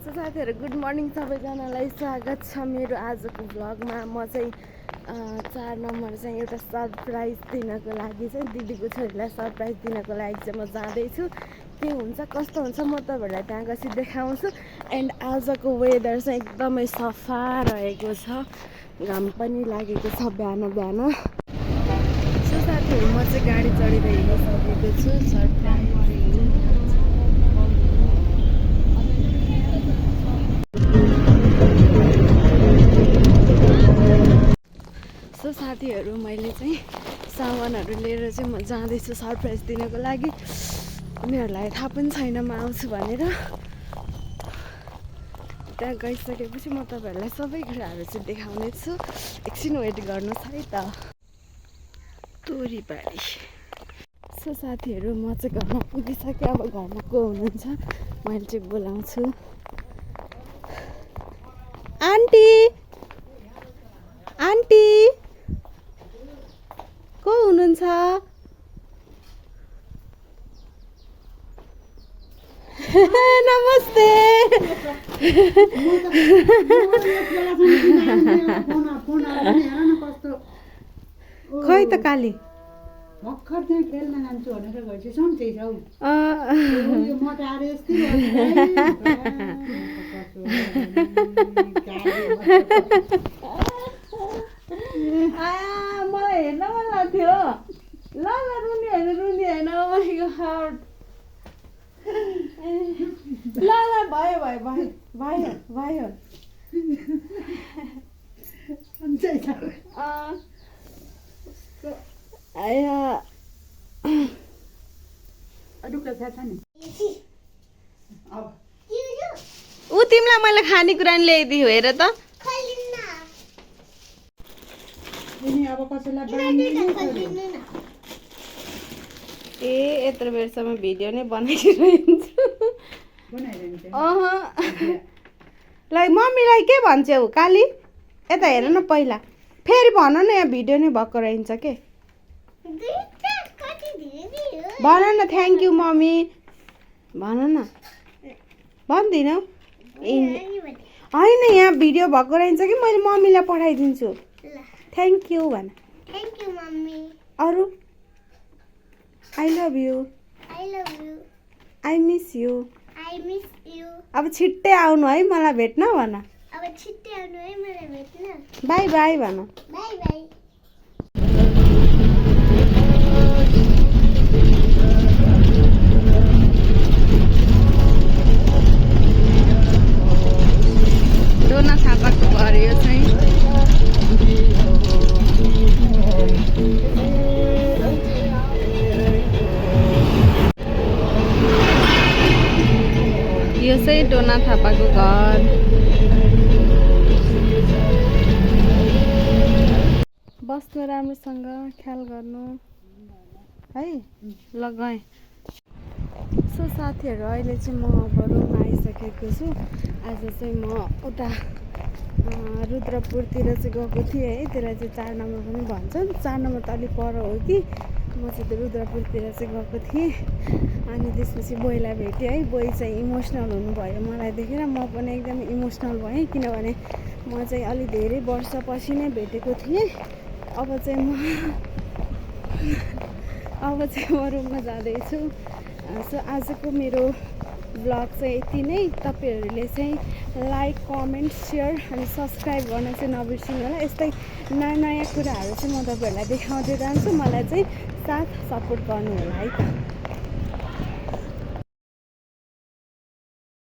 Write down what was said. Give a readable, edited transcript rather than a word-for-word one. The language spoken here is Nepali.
सो साथीहरु गुड मर्निङ सबैजनालाई स्वागत छ मेरो आजको भ्लगमा। म चाहिँ 4 नम्बर चाहिँ एउटा सरप्राइज दिनको लागि चाहिँ दिदीको छोरीलाई सरप्राइज दिनको लागि चाहिँ म जाँदैछु। के हुन्छ कस्तो हुन्छ म तपाईहरुलाई त्यहाँ गएपछि देखाउँछु। एन्ड आजको वेदर चाहिँ एकदमै सफा रहेको छ, घाम पनि लागेको छ बिहान बिहान। सो साथीहरु म चाहिँ गाडी चढेर हिँडिसकेको छु। सो साथीहरु मैले चाहिँ सामानहरु लिएर चाहिँ म जाँदैछु सरप्राइज दिनको लागि। उनीहरुलाई थाहा पनि छैन म आउँछु भनेर। त्यहाँ गइसकेपछि म तपाईहरुलाई सबै कुराहरु चाहिँ देखाउने छु। एकछिन वेट गर्नुस् है त। तोरीबारी। सो साथीहरु म चाहिँ घरमा पुगिसकेँ। अब घरमा को हुनुहुन्छ मैले चाहिँ बोलाउँछु। आन्टी आन्टी को हुनुहुन्छ? नमस्ते। खै त काली भर्खर चाहिँ खेल्न जान्छु भनेर गएपछि सम्झै छौ। यो मटारे यस्तै मलाई हेर्न मन लाग्थ्यो। ल रुनी होइन ल भयो सम्झै छौ। आया अडुका छ नि। अब ऊ तिमीलाई मैले खानेकुरा नि ल्याइदियो हेर त। तिमी अब कसैलाई बाँड्नु ए यत्रो बेरसम्म भिडियो नै बनाइरहन्छु। लाई मम्मीलाई के भन्छौ काली? यता हेर न पहिला। फेरि भन न, यहाँ भिडियो नै भएको रहन्छ के। भन न थ्याङ्क यू मम्मी भन न। भन्दिनौ होइन, यहाँ भिडियो भएको रहन्छ कि मैले मम्मीलाई पठाइदिन्छु। थ्याङ्क यू भन। Thank you mummy. अरू I love you, I miss you. अब छिट्टै आउनु है मलाई भेट्न भन। अब छिट्टै आउनु है मलाई भेट्न। बाई बाई भन। Bye bye. डोना थापाको घर यो चाहिँ। यो चाहिँ डोना थापाको घर। बस्नु राम्रोसँग ख्याल गर्नु है। ल गएँ। सो साथीहरु अहिले चाहिँ म अब रुममा आइसकेको छु। आज चाहिँ म उता रुद्रपुरतिर चाहिँ गएको थिएँ है। त्यसलाई चाहिँ 4 नम्बर पनि भन्छन्। 4 नम्बर त अलिक पर हो कि। म चाहिँ रुद्रपुरतिर चाहिँ गएको थिएँ। अनि त्यसपछि बोईलाई भेटेँ है। बोई चाहिँ इमोसनल हुनुभयो मलाई देखेर। म पनि एकदम इमोसनल भएँ किनभने म चाहिँ अलि धेरै वर्षपछि नै भेटेको थिएँ। अब चाहिँ म रुममा जाँदैछु। सो आजको मेरो भ्लग चाहिँ यति नै। तपाईहरुले चाहिँ लाइक कमेन्ट सेयर अनि सब्सक्राइब गर्न चाहिँ नबिर्सिनु होला। यस्तै नयाँ नयाँ कुराहरू चाहिँ म तपाईहरुलाई देखाउँदै जान्छु। मलाई चाहिँ साथ सपोर्ट गर्नु होला है त।